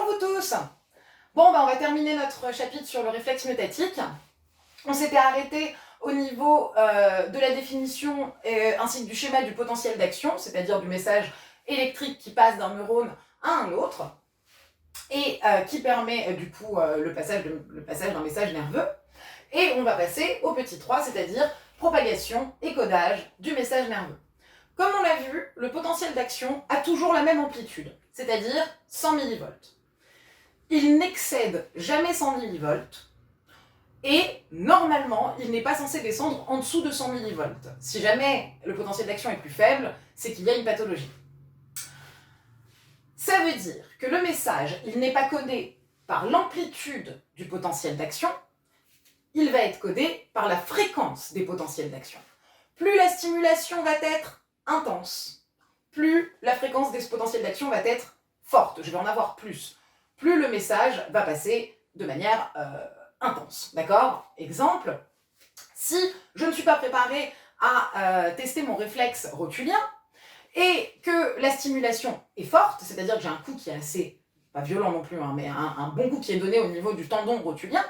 vous tous. Bon, on va terminer notre chapitre sur le réflexe myotatique. On s'était arrêté au niveau de la définition ainsi que du schéma du potentiel d'action, c'est-à-dire du message électrique qui passe d'un neurone à un autre et qui permet du coup le passage d'un message nerveux. Et on va passer au petit 3, c'est-à-dire propagation et codage du message nerveux. Comme on l'a vu, le potentiel d'action a toujours la même amplitude, c'est-à-dire 100 millivolts. Il n'excède jamais 100 millivolts et normalement, il n'est pas censé descendre en dessous de 100 millivolts. Si jamais le potentiel d'action est plus faible, c'est qu'il y a une pathologie. Ça veut dire que le message, il n'est pas codé par l'amplitude du potentiel d'action, il va être codé par la fréquence des potentiels d'action. Plus la stimulation va être intense, plus la fréquence des potentiels d'action va être forte, je vais en avoir plus. Plus le message va passer de manière intense, d'accord? Exemple, si je ne suis pas préparée à tester mon réflexe rotulien et que la stimulation est forte, c'est-à-dire que j'ai un coup qui est assez, pas violent non plus, mais un bon coup qui est donné au niveau du tendon rotulien,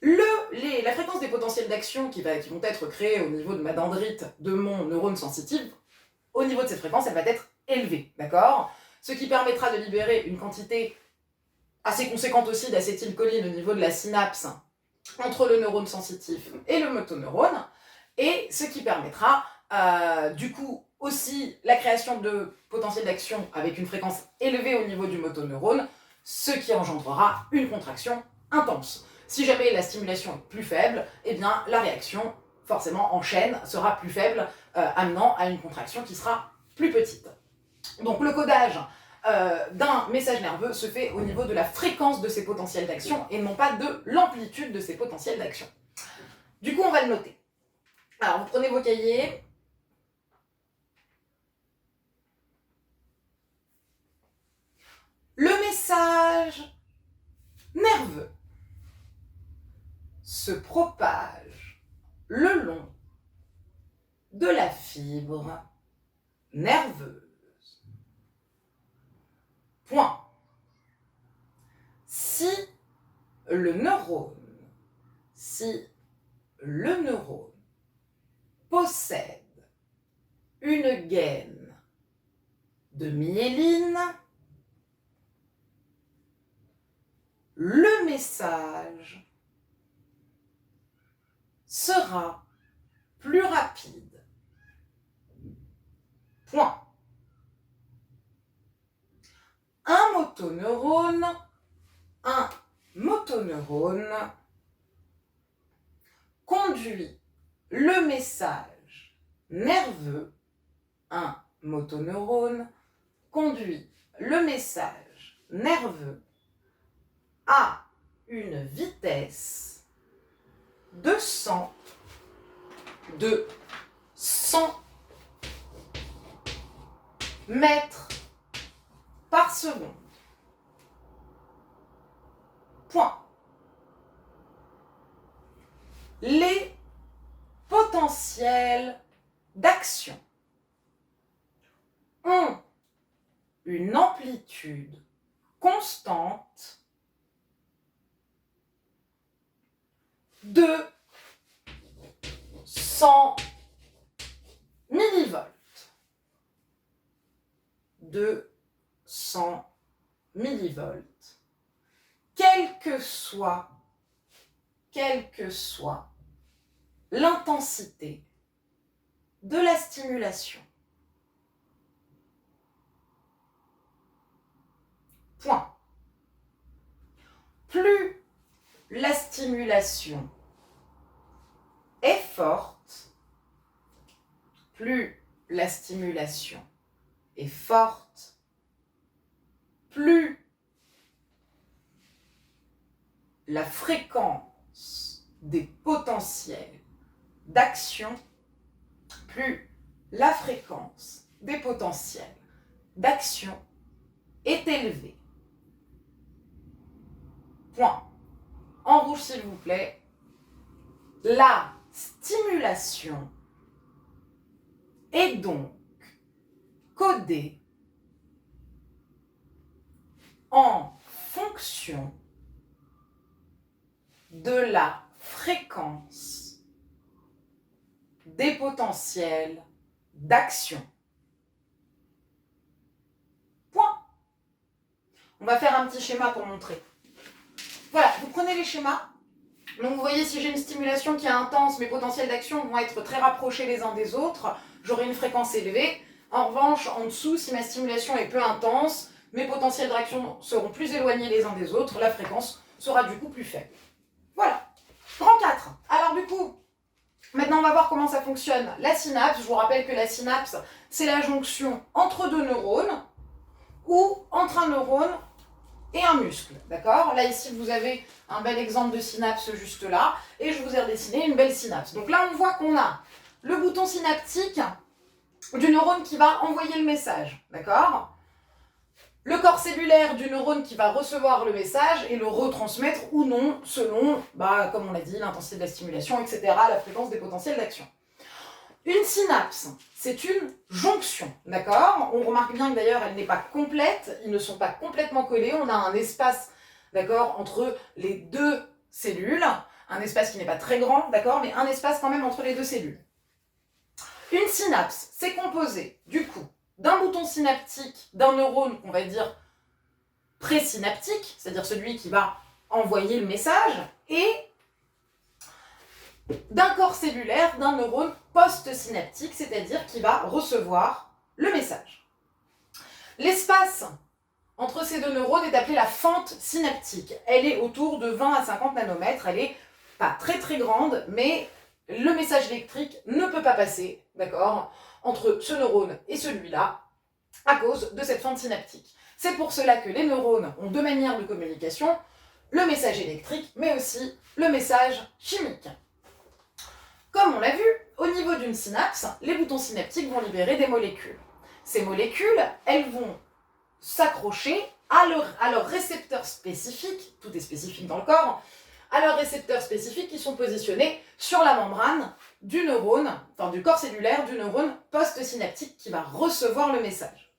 la fréquence des potentiels d'action qui vont être créés au niveau de ma dendrite de mon neurone sensitive, au niveau de cette fréquence, elle va être élevée, d'accord? Ce qui permettra de libérer une quantité assez conséquente aussi d'acétylcholine au niveau de la synapse entre le neurone sensitif et le motoneurone, et ce qui permettra du coup aussi la création de potentiel d'action avec une fréquence élevée au niveau du motoneurone, ce qui engendrera une contraction intense. Si jamais la stimulation est plus faible, eh bien la réaction forcément en chaîne sera plus faible, amenant à une contraction qui sera plus petite. Donc le codage d'un message nerveux se fait au niveau de la fréquence de ses potentiels d'action et non pas de l'amplitude de ses potentiels d'action. Du coup, on va le noter. Alors, vous prenez vos cahiers. Le message nerveux se propage le long de la fibre nerveuse. Point. Si le neurone possède une gaine de myéline, le message sera plus rapide. Point. Un motoneurone conduit le message nerveux. Un motoneurone conduit le message nerveux à une vitesse de 100 mètres par seconde. Point. Les potentiels d'action ont une amplitude constante de 100 millivolts. De 100 millivolts. Quelle que soit l'intensité de la stimulation. Point. Plus la stimulation est forte, plus la stimulation est forte, plus la fréquence des potentiels d'action, plus la fréquence des potentiels d'action est élevée. Point. En rouge, s'il vous plaît. La stimulation est donc codée en fonction de la fréquence des potentiels d'action. Point. On va faire un petit schéma pour montrer. Voilà, vous prenez les schémas. Donc vous voyez, si j'ai une stimulation qui est intense, mes potentiels d'action vont être très rapprochés les uns des autres. J'aurai une fréquence élevée. En revanche, en dessous, si ma stimulation est peu intense, mes potentiels d'action seront plus éloignés les uns des autres. La fréquence sera du coup plus faible. Voilà. Grand 4. Alors du coup, maintenant on va voir comment ça fonctionne. La synapse, je vous rappelle que la synapse, c'est la jonction entre deux neurones ou entre un neurone et un muscle, d'accord? Là, ici, vous avez un bel exemple de synapse juste là, et je vous ai redessiné une belle synapse. Donc là, on voit qu'on a le bouton synaptique du neurone qui va envoyer le message, d'accord? Le corps cellulaire du neurone qui va recevoir le message et le retransmettre ou non, selon, comme on l'a dit, l'intensité de la stimulation, etc., la fréquence des potentiels d'action. Une synapse, c'est une jonction, d'accord? On remarque bien que d'ailleurs, elle n'est pas complète, ils ne sont pas complètement collés, on a un espace, d'accord, entre les deux cellules, un espace qui n'est pas très grand, d'accord, mais un espace quand même entre les deux cellules. Une synapse, c'est composé, du coup, d'un bouton synaptique, d'un neurone, on va dire présynaptique, c'est-à-dire celui qui va envoyer le message, et d'un corps cellulaire, d'un neurone post-synaptique, c'est-à-dire qui va recevoir le message. L'espace entre ces deux neurones est appelé la fente synaptique. Elle est autour de 20 à 50 nanomètres, elle n'est pas très très grande, mais le message électrique ne peut pas passer, d'accord, entre ce neurone et celui-là, à cause de cette fente synaptique. C'est pour cela que les neurones ont deux manières de communication, le message électrique, mais aussi le message chimique. Comme on l'a vu, au niveau d'une synapse, les boutons synaptiques vont libérer des molécules. Ces molécules, elles vont s'accrocher à leurs récepteurs spécifiques, tout est spécifique dans le corps, à leurs récepteurs spécifiques qui sont positionnés sur la membrane du neurone, enfin du corps cellulaire du neurone post-synaptique qui va recevoir le message.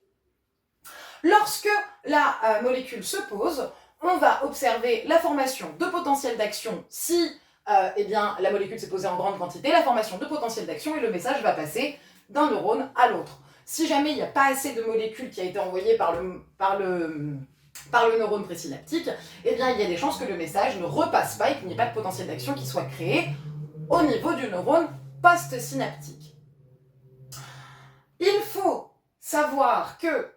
Lorsque la molécule se pose, on va observer la formation de potentiels d'action si la molécule s'est posée en grande quantité, la formation de potentiel d'action et le message va passer d'un neurone à l'autre. Si jamais il n'y a pas assez de molécules qui a été envoyée par le neurone présynaptique, il y a des chances que le message ne repasse pas et qu'il n'y ait pas de potentiel d'action qui soit créé au niveau du neurone post-synaptique. Il faut savoir que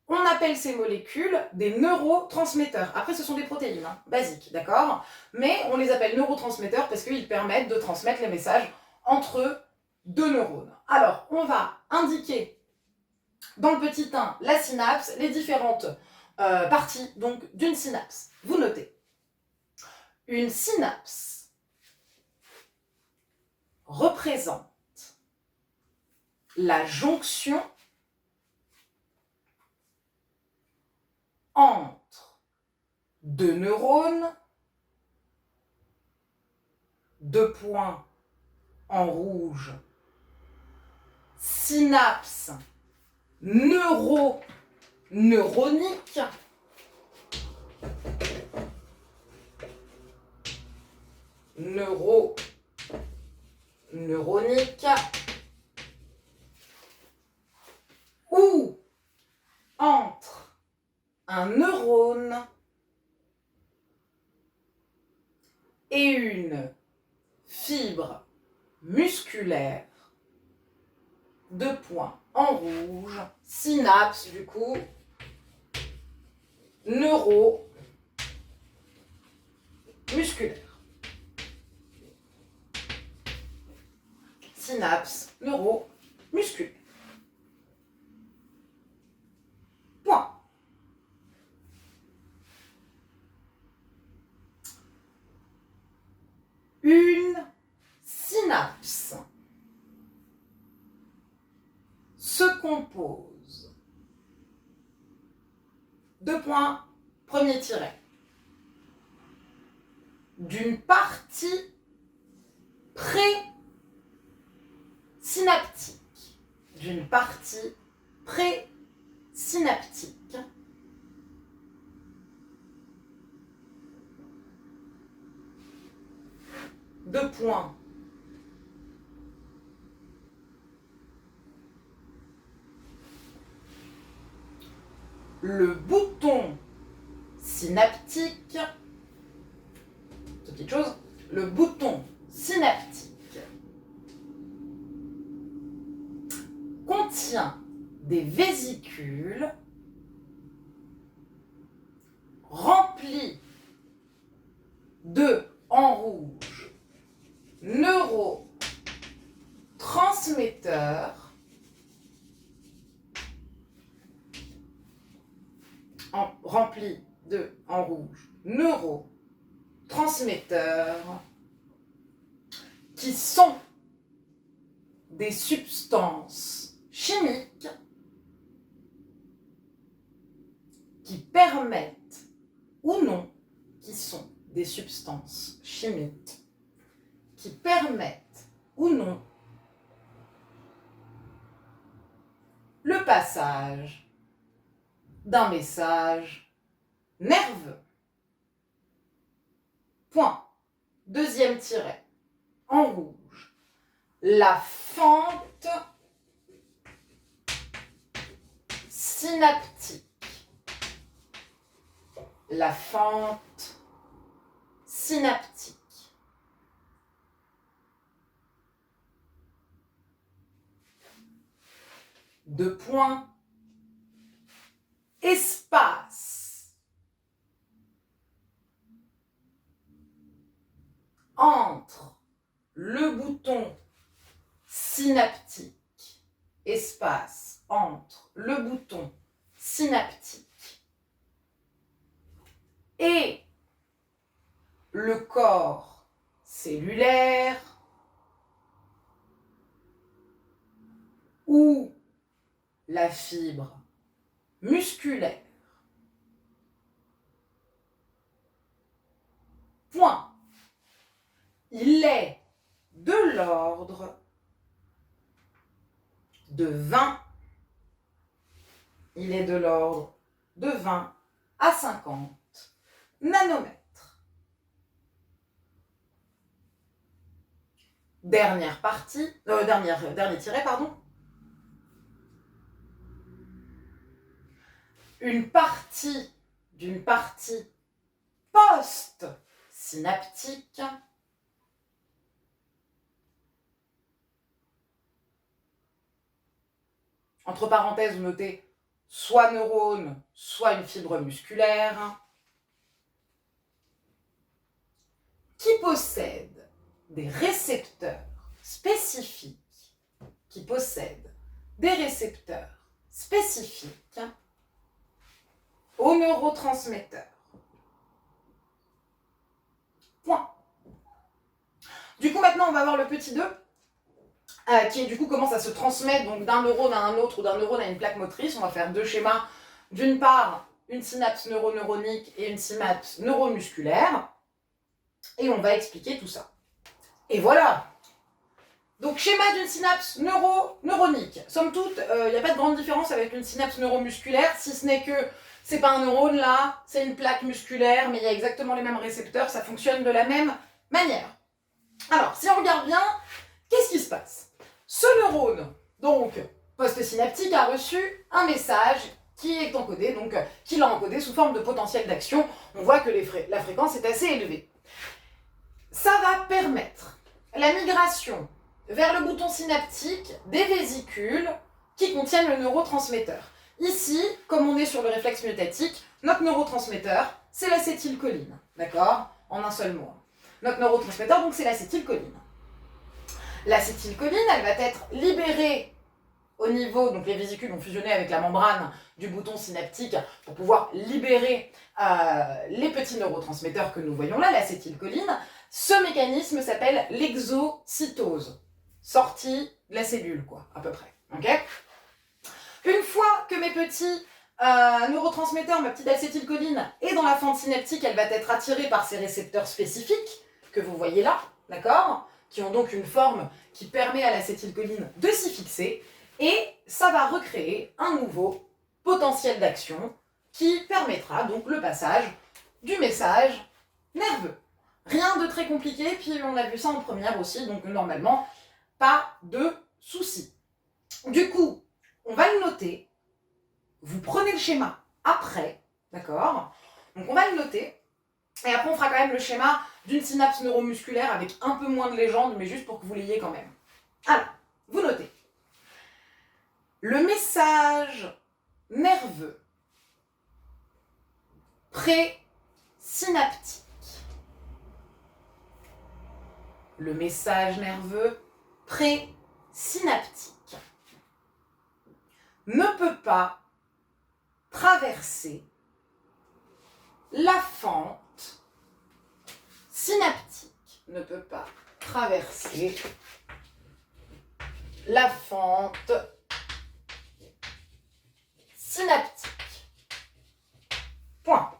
on appelle ces molécules des neurotransmetteurs. Après, ce sont des protéines, basiques, d'accord? Mais on les appelle neurotransmetteurs parce qu'ils permettent de transmettre les messages entre deux neurones. Alors, on va indiquer dans le petit 1 la synapse, les différentes parties donc d'une synapse. Vous notez. Une synapse représente la jonction entre deux neurones, deux points en rouge, synapse neuronique, neuronique, ou entre un neurone et une fibre musculaire, deux points en rouge, synapse du coup, neuromusculaire. Synapse neuromusculaire. Point. Une synapse se compose. Deux points, premier tiret. D'une partie présynaptique. D'une partie présynaptique. deux points. Le bouton synaptique, petite chose, le bouton synaptique contient des vésicules remplies de, en rouge, neurotransmetteurs remplis de, en rouge, neurotransmetteurs qui sont des substances chimiques qui permettent ou non, qui sont des substances chimiques qui permettent ou non le passage d'un message nerveux. Point. Deuxième tiret, en rouge. La fente synaptique. La fente synaptique. Deux points. Espace entre le bouton synaptique, espace entre le bouton synaptique et le corps cellulaire ou la fibre musculaire. Point. Il est de l'ordre de 20. Il est de l'ordre de 20 à 50 nanomètres. Dernière partie, dernier tiret, pardon. Une partie d'une partie post-synaptique entre parenthèses, vous notez soit neurone, soit une fibre musculaire, qui possède des récepteurs spécifiques, aux neurotransmetteurs. Point. Du coup, maintenant, on va voir le petit 2, qui du coup commence à se transmettre donc d'un neurone à un autre ou d'un neurone à une plaque motrice. On va faire deux schémas. D'une part, une synapse neuroneuronique et une synapse neuromusculaire. Et on va expliquer tout ça. Et voilà. Donc, schéma d'une synapse neuronique. Somme toute, il n'y a pas de grande différence avec une synapse neuromusculaire, si ce n'est que c'est pas un neurone là, c'est une plaque musculaire, mais il y a exactement les mêmes récepteurs, ça fonctionne de la même manière. Alors, si on regarde bien, qu'est-ce qui se passe? Ce neurone, donc post-synaptique, a reçu un message qui est encodé, donc qui l'a encodé sous forme de potentiel d'action. On voit que la fréquence est assez élevée. Ça va permettre la migration vers le bouton synaptique des vésicules qui contiennent le neurotransmetteur. Ici, comme on est sur le réflexe myotatique, notre neurotransmetteur, c'est l'acétylcholine, d'accord? En un seul mot. Notre neurotransmetteur, donc, c'est l'acétylcholine. L'acétylcholine, elle va être libérée au niveau, donc les vésicules vont fusionner avec la membrane du bouton synaptique pour pouvoir libérer les petits neurotransmetteurs que nous voyons là, l'acétylcholine. Ce mécanisme s'appelle l'exocytose. Sortie de la cellule, quoi, à peu près. Okay. Une fois que mes petits neurotransmetteurs, ma petite acétylcholine est dans la fente synaptique, elle va être attirée par ces récepteurs spécifiques que vous voyez là, d'accord, qui ont donc une forme qui permet à l'acétylcholine de s'y fixer, et ça va recréer un nouveau potentiel d'action qui permettra donc le passage du message nerveux. Rien de très compliqué, puis on a vu ça en première aussi, donc normalement, pas de souci. Du coup, on va le noter. Vous prenez le schéma après, d'accord? Donc on va le noter. Et après, on fera quand même le schéma d'une synapse neuromusculaire avec un peu moins de légende, mais juste pour que vous l'ayez quand même. Alors, vous notez. Le message nerveux présynaptique. Le message nerveux présynaptique ne peut pas traverser la fente synaptique. Ne peut pas traverser la fente synaptique. Point.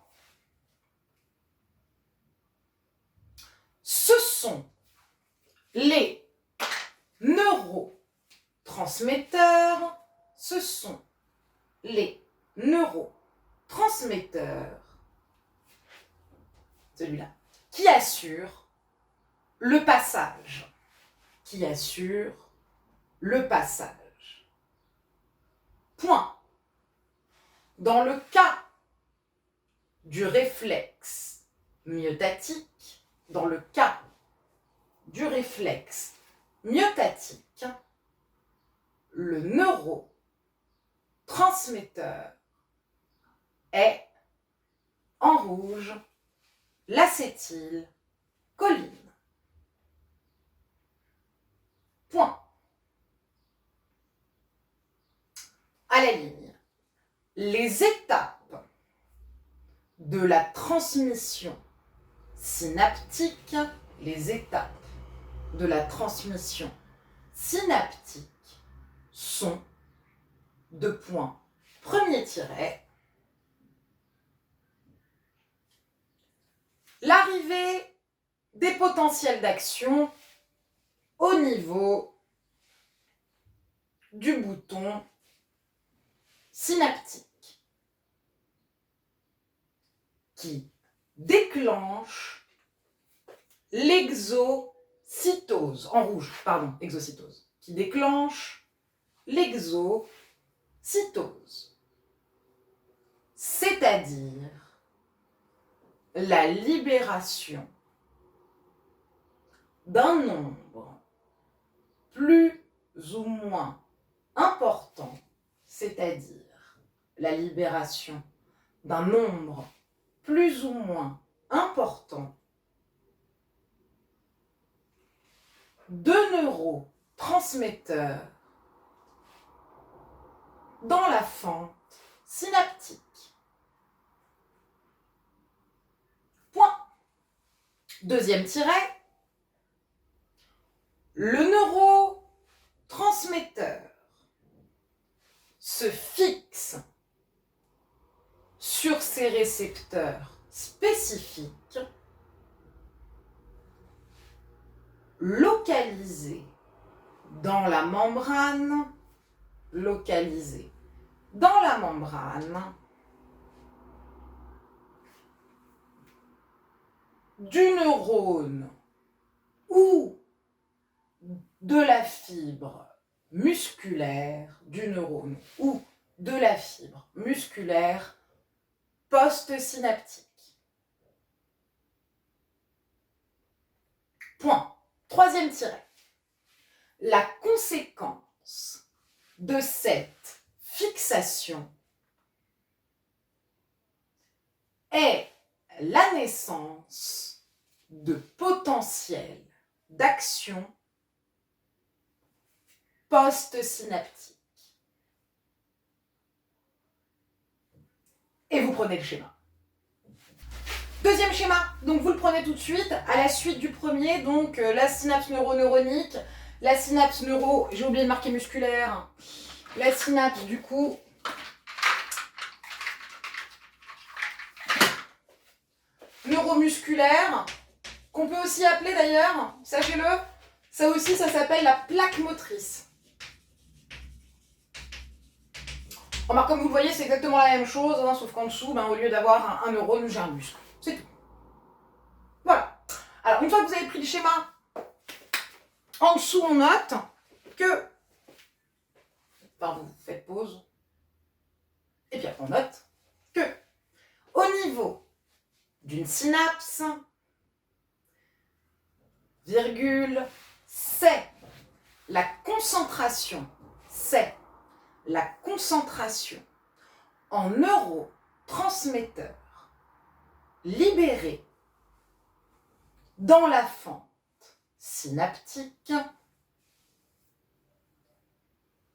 Ce sont les neurotransmetteurs, ce sont les neurotransmetteurs, celui-là, qui assurent le passage, Point. Dans le cas du réflexe myotatique, le neurotransmetteur est en rouge l'acétylcholine. Point. À la ligne, les étapes de la transmission synaptique, sont deux points. Premier tiret. L'arrivée des potentiels d'action au niveau du bouton synaptique qui déclenche l'exocytose, en rouge, pardon, exocytose, qui déclenche l'exocytose, c'est-à-dire la libération d'un nombre plus ou moins important, c'est-à-dire la libération d'un nombre plus ou moins important de neurotransmetteurs dans la fente synaptique. Point. Deuxième tiret. Le neurotransmetteur se fixe sur ses récepteurs spécifiques localisés dans la membrane du neurone ou de la fibre musculaire post-synaptique. Point. Troisième tiret. La conséquence de cette fixation est la naissance de potentiels d'action post-synaptique. Et vous prenez le schéma. Deuxième schéma, donc vous le prenez tout de suite, à la suite du premier, donc la synapse neuroneuronique, la synapse j'ai oublié de marquer musculaire, la synapse du coup neuromusculaire, qu'on peut aussi appeler d'ailleurs, sachez-le, ça aussi ça s'appelle la plaque motrice. Remarque, comme vous le voyez, c'est exactement la même chose, hein, sauf qu'en dessous, au lieu d'avoir un neurone, j'ai un muscle. C'est tout. Voilà. Alors, une fois que vous avez pris le schéma, en dessous, on note que... Pardon, vous faites pause. Et puis après, on note que au niveau d'une synapse, virgule, c'est la concentration en neurotransmetteurs libérés dans la fente synaptique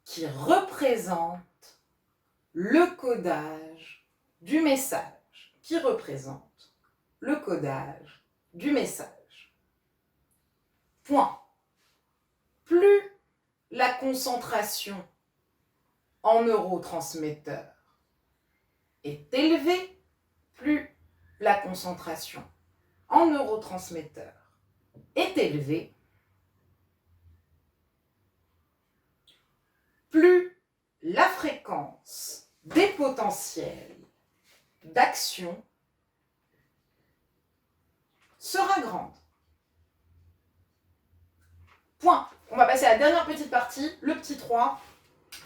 qui représente le codage du message. Point. Plus la concentration en neurotransmetteurs est élevée, plus la concentration en neurotransmetteurs est élevée, plus la fréquence des potentiels d'action sera grande. Point. On va passer à la dernière petite partie, le petit 3.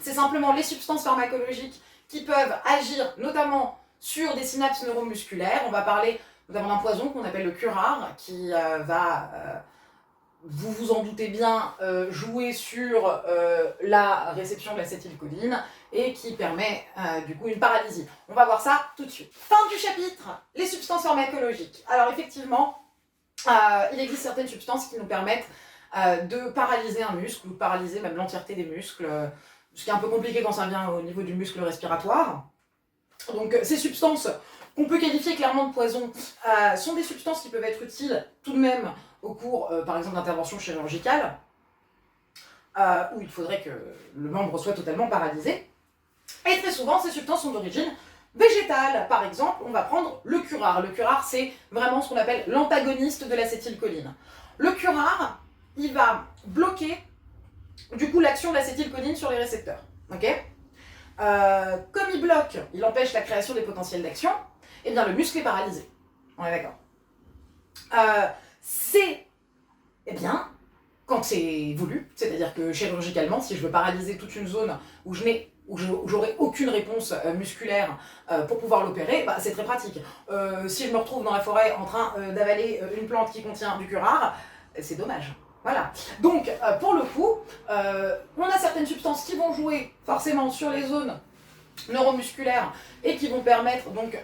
C'est simplement les substances pharmacologiques qui peuvent agir notamment sur des synapses neuromusculaires. On va parler notamment d'un poison qu'on appelle le curare, qui va, vous vous en doutez bien, jouer sur la réception de l'acétylcholine et qui permet du coup une paralysie. On va voir ça tout de suite. Fin du chapitre, les substances pharmacologiques. Alors effectivement, il existe certaines substances qui nous permettent de paralyser un muscle ou de paralyser même l'entièreté des muscles, ce qui est un peu compliqué quand ça vient au niveau du muscle respiratoire. Donc ces substances qu'on peut qualifier clairement de poison sont des substances qui peuvent être utiles tout de même au cours, par exemple, d'interventions chirurgicales, où il faudrait que le membre soit totalement paralysé. Et très souvent, ces substances sont d'origine végétale. Par exemple, on va prendre le curare. Le curare, c'est vraiment ce qu'on appelle l'antagoniste de l'acétylcholine. Le curare, il va bloquer du coup l'action de l'acétylcholine sur les récepteurs. Okay, comme il bloque, il empêche la création des potentiels d'action, et bien le muscle est paralysé. On est d'accord. C'est, eh bien, quand c'est voulu, c'est-à-dire que chirurgicalement, si je veux paralyser toute une zone où j'aurai aucune réponse musculaire pour pouvoir l'opérer, bah, c'est très pratique. Si je me retrouve dans la forêt en train d'avaler une plante qui contient du curare, c'est dommage. Voilà. Donc, pour le coup, on a certaines substances qui vont jouer forcément sur les zones neuromusculaires et qui vont permettre donc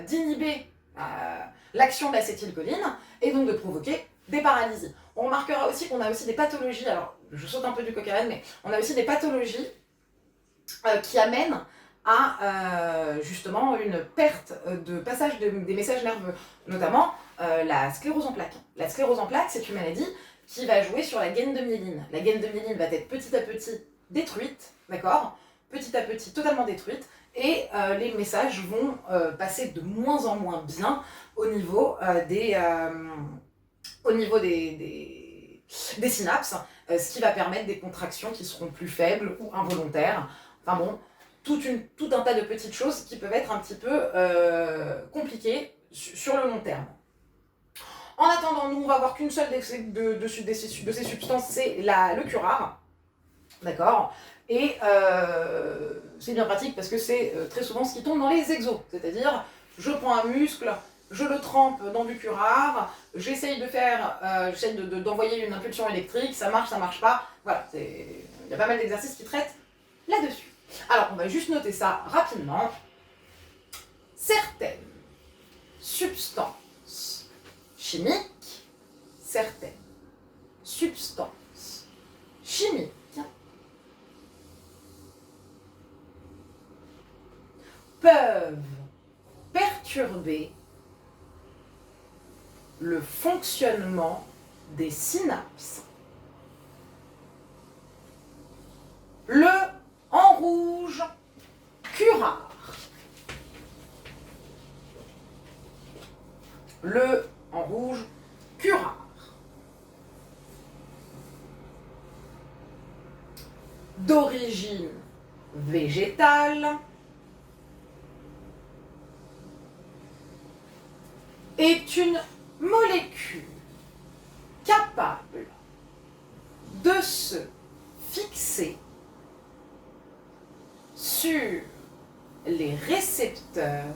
d'inhiber l'action de l'acétylcholine et donc de provoquer des paralysies. On remarquera aussi qu'on a aussi des pathologies, alors je saute un peu du coq à l'âne, mais on a aussi des pathologies qui amènent à justement une perte de passage des messages nerveux, notamment la sclérose en plaques. La sclérose en plaques, c'est une maladie qui va jouer sur la gaine de myéline. La gaine de myéline va être petit à petit détruite, d'accord ? Petit à petit totalement détruite, et les messages vont passer de moins en moins bien au niveau des synapses, ce qui va permettre des contractions qui seront plus faibles ou involontaires. Enfin bon, tout un tas de petites choses qui peuvent être un petit peu compliquées sur le long terme. En attendant, nous, on va voir qu'une seule de ces substances, c'est le curare. D'accord ? Et c'est bien pratique parce que c'est très souvent ce qui tombe dans les exos. C'est-à-dire, je prends un muscle, je le trempe dans du curare, j'essaye d'envoyer une impulsion électrique, ça marche pas. Voilà, il y a pas mal d'exercices qui traitent là-dessus. Alors, on va juste noter ça rapidement. Certaines substances chimiques peuvent perturber le fonctionnement des synapses. Le en rouge, curare. Le en rouge, curare. D'origine végétale est une molécule capable de se fixer sur les récepteurs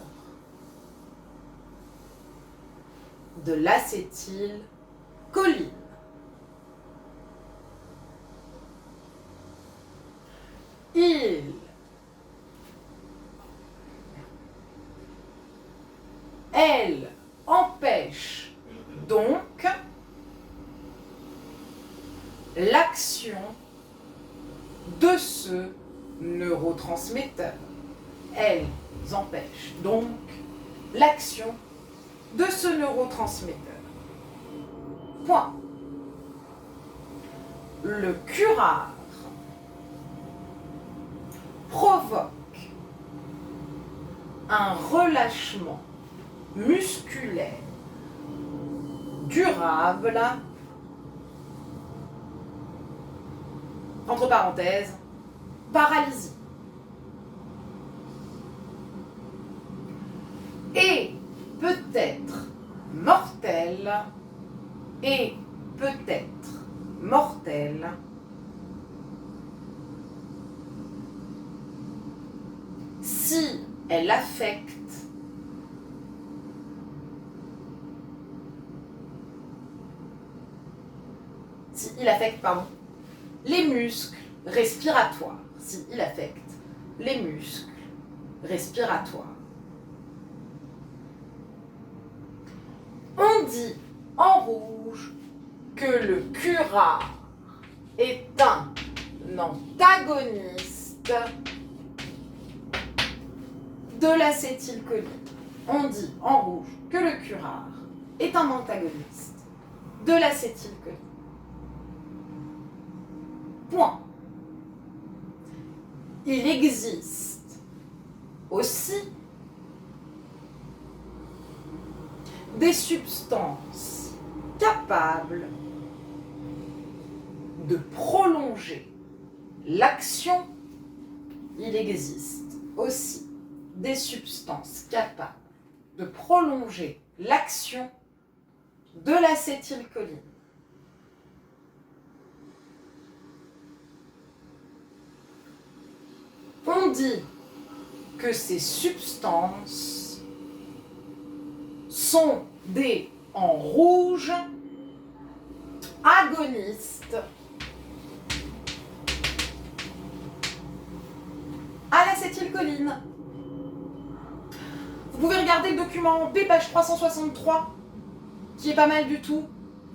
de l'acétylcholine. Elle empêche donc l'action de ce neurotransmetteur. Elles empêchent donc l'action de ce neurotransmetteur. Point. Le curare provoque un relâchement musculaire durable, entre parenthèses, paralysie. Et peut-être mortel, et peut-être mortel, si elle affecte les muscles respiratoires, s'il affecte les muscles respiratoires. On dit en rouge que le curare est un antagoniste de l'acétylcholine. On dit en rouge que le curare est un antagoniste de l'acétylcholine. Point. Il existe aussi des substances capables de prolonger l'action. Il existe aussi des substances capables de prolonger l'action de l'acétylcholine. On dit que ces substances sont des, en rouge, agonistes à l'acétylcholine. Vous pouvez regarder le document B, page 363, qui est pas mal du tout,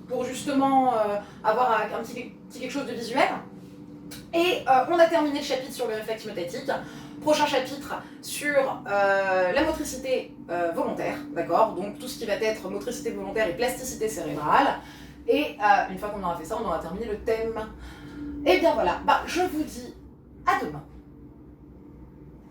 pour justement avoir un petit quelque chose de visuel. Et on a terminé le chapitre sur le réflexe myotatique. Prochain chapitre sur la motricité volontaire, d'accord? Donc tout ce qui va être motricité volontaire et plasticité cérébrale. Et une fois qu'on aura fait ça, on aura terminé le thème. Et bien voilà, je vous dis à demain.